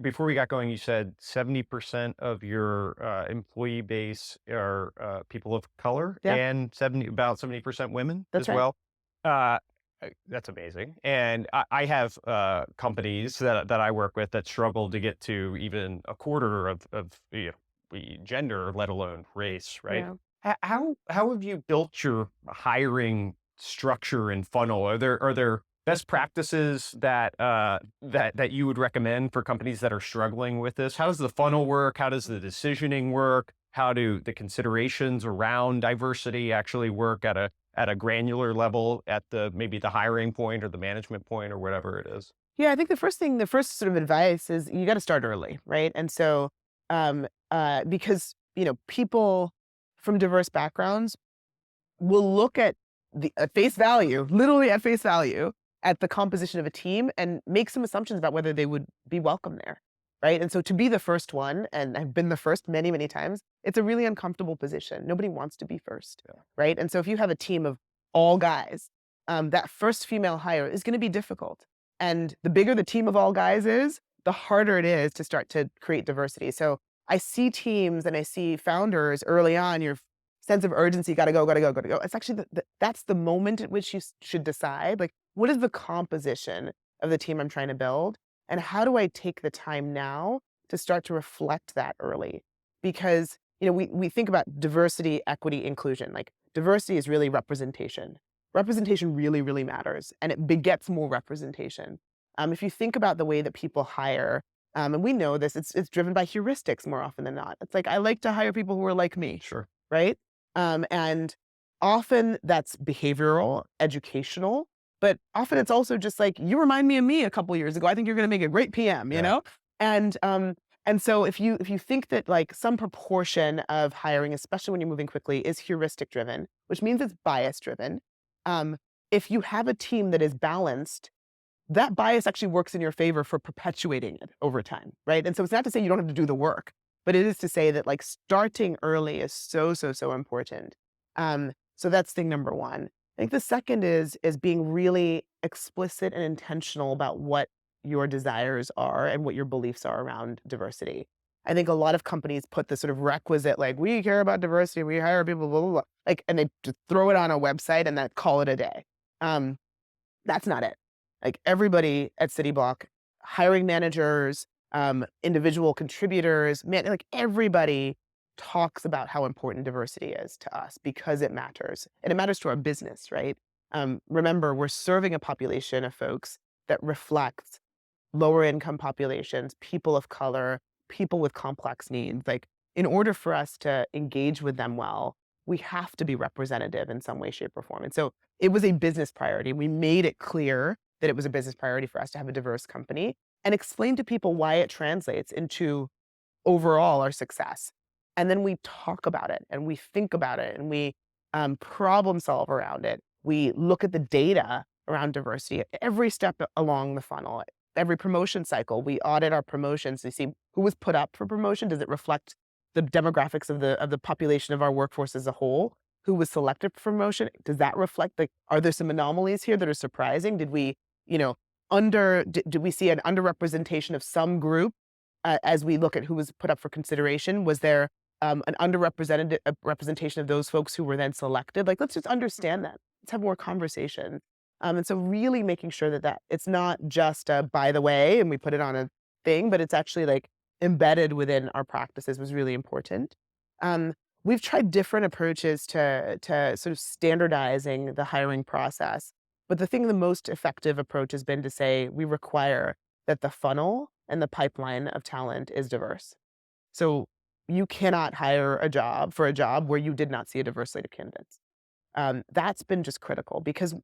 before we got going, you said 70% of your employee base are people of color Yeah, and about 70% women that's as right. well. Uh, that's amazing. And I have companies that I work with that struggle to get to even a quarter of gender, let alone race, right? Yeah. How have you built your hiring structure and funnel? Are there best practices that you would recommend for companies that are struggling with this? How does the funnel work? How does the decisioning work? How do the considerations around diversity actually work at a granular level at the maybe the hiring point or the management point or whatever it is? Yeah, I think the first sort of advice is you gotta start early, right? And so, because, people from diverse backgrounds will look at face value, literally at face value, at the composition of a team and make some assumptions about whether they would be welcome there, right? And so to be the first one, and I've been the first many, many times, it's a really uncomfortable position. Nobody wants to be first, Yeah. right? And so if you have a team of all guys, that first female hire is gonna be difficult. And the bigger the team of all guys is, the harder it is to start to create diversity. So I see teams and I see founders early on, your sense of urgency, gotta go, gotta go, gotta go. It's actually that's the moment at which you should decide, like, what is the composition of the team I'm trying to build? And how do I take the time now to start to reflect that early? Because, we think about diversity, equity, inclusion. Like, diversity is really representation. Representation really, really matters, and it begets more representation. If you think about the way that people hire, and we know this, it's driven by heuristics more often than not. It's like, I like to hire people who are like me, Sure. right? And often that's behavioral, educational, but often it's also just like, you remind me of me a couple years ago. I think you're going to make a great PM, you Yeah. know? And and so if you think that like some proportion of hiring, especially when you're moving quickly, is heuristic driven, which means it's bias driven. Um, if you have a team that is balanced, that bias actually works in your favor for perpetuating it over time, right? And so it's not to say you don't have to do the work, but it is to say that like starting early is so, so, so important. So that's thing number one. I think the second is being really explicit and intentional about what your desires are and what your beliefs are around diversity. I think a lot of companies put the sort of requisite, like, we care about diversity, we hire people, blah, blah, blah, like, and they just throw it on a website and then call it a day. Um, that's not it. Like, everybody at Cityblock, hiring managers, individual contributors, man, like, everybody talks about how important diversity is to us because it matters, and it matters to our business, right? Remember, we're serving a population of folks that reflects lower income populations, people of color, people with complex needs. Like, in order for us to engage with them well, we have to be representative in some way, shape, or form. And so it was a business priority. We made it clear that it was a business priority for us to have a diverse company and explain to people why it translates into overall our success. And then we talk about it and we think about it and we problem solve around it. We look at the data around diversity at every step along the funnel. Every promotion cycle, we audit our promotions to see who was put up for promotion. Does it reflect the demographics of the population of our workforce as a whole? Who was selected for promotion? Does that reflect, like, are there some anomalies here that are surprising? Did we, you know, did we see an underrepresentation of some group as we look at who was put up for consideration? Was there an underrepresented representation of those folks who were then selected? Like, let's just understand that. Let's have more conversation. And so really making sure that it's not just a by the way, and we put it on a thing, but it's actually like embedded within our practices was really important. Um, we've tried different approaches to sort of standardizing the hiring process. But the most effective approach has been to say we require that the funnel and the pipeline of talent is diverse. So you cannot hire for a job where you did not see a diverse slate of candidates. That's been just critical because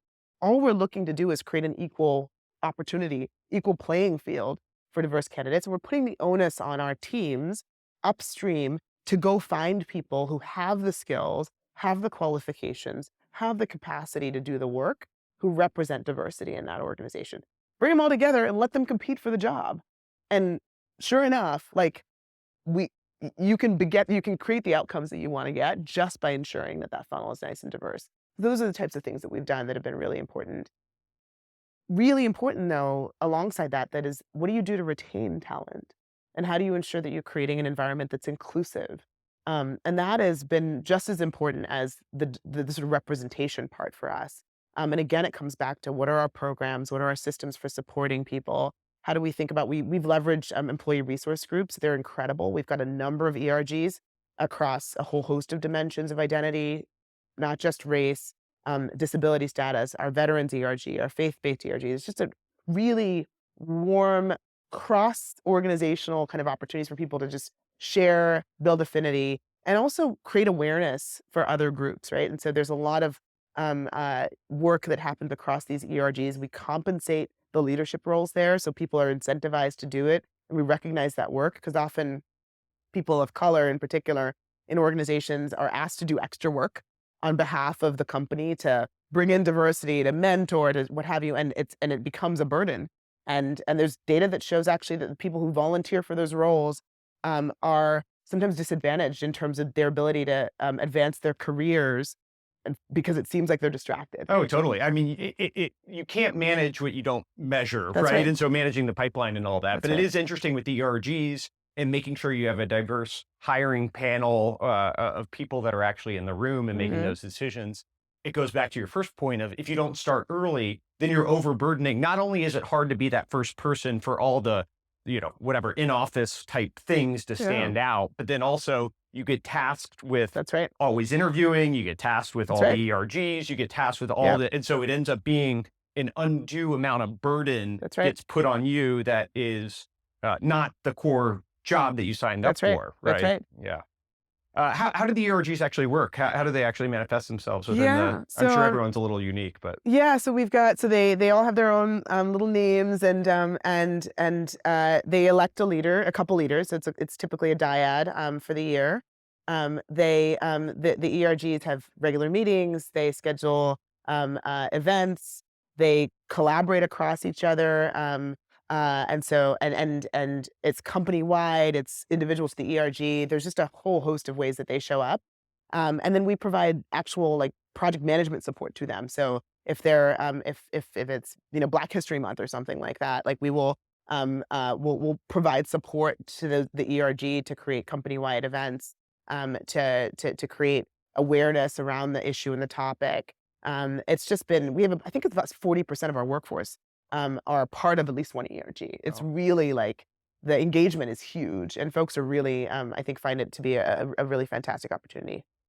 all we're looking to do is create an equal opportunity, equal playing field for diverse candidates. And we're putting the onus on our teams upstream to go find people who have the skills, have the qualifications, have the capacity to do the work, who represent diversity in that organization. Bring them all together and let them compete for the job. And sure enough, like, we you can create the outcomes that you wanna get just by ensuring that that funnel is nice and diverse. Those are the types of things that we've done that have been really important. Really important, though, alongside that, that is, what do you do to retain talent? And how do you ensure that you're creating an environment that's inclusive? And that has been just as important as the sort of representation part for us. And again, it comes back to what are our programs? What are our systems for supporting people? How do we think about we've leveraged employee resource groups. They're incredible. We've got a number of ERGs across a whole host of dimensions of identity, not just race, disability status, our veterans ERG, our faith-based ERG. It's just a really warm, cross-organizational kind of opportunities for people to just share, build affinity, and also create awareness for other groups, right? And so there's a lot of work that happens across these ERGs. We compensate the leadership roles there, so people are incentivized to do it, and we recognize that work because often people of color in particular in organizations are asked to do extra work on behalf of the company to bring in diversity, to mentor, to what have you, and it becomes a burden. And there's data that shows actually that the people who volunteer for those roles are sometimes disadvantaged in terms of their ability to advance their careers, and because it seems like they're distracted. Oh, totally. I mean, you can't manage what you don't measure, That's right? right. And so managing the pipeline and all that. That's But it right. is interesting with the ERGs and making sure you have a diverse hiring panel of people that are actually in the room and making Hmm. those decisions. It goes back to your first point of if you don't start early, then you're overburdening. Not only is it hard to be that first person for all the, whatever in-office type things to Yeah, stand out, but then also you get tasked with that's right. always interviewing, you get tasked with That's all right. the ERGs, you get tasked with all Yep. the, and so it ends up being an undue amount of burden That's right. gets put on you that is not the core job that you signed up That's right. for, That's right? right. Yeah. How do the ERGs actually work? How do they actually manifest themselves within the? Yeah. I'm So sure everyone's a little unique, but yeah, so we've got so they all have their own little names and they elect a leader, a couple leaders. So it's typically a dyad for the year. The ERGs have regular meetings. They schedule events. They collaborate across each other. And it's company wide. It's individuals to the ERG. There's just a whole host of ways that they show up. And then we provide actual like project management support to them. So if they're if it's Black History Month or something like that, like we will we'll provide support to the ERG to create company wide events, to create awareness around the issue and the topic. It's just been we have I think it's about 40% of our workforce are part of at least one ERG. It's oh, really like the engagement is huge, and folks are really I think find it to be a really fantastic opportunity.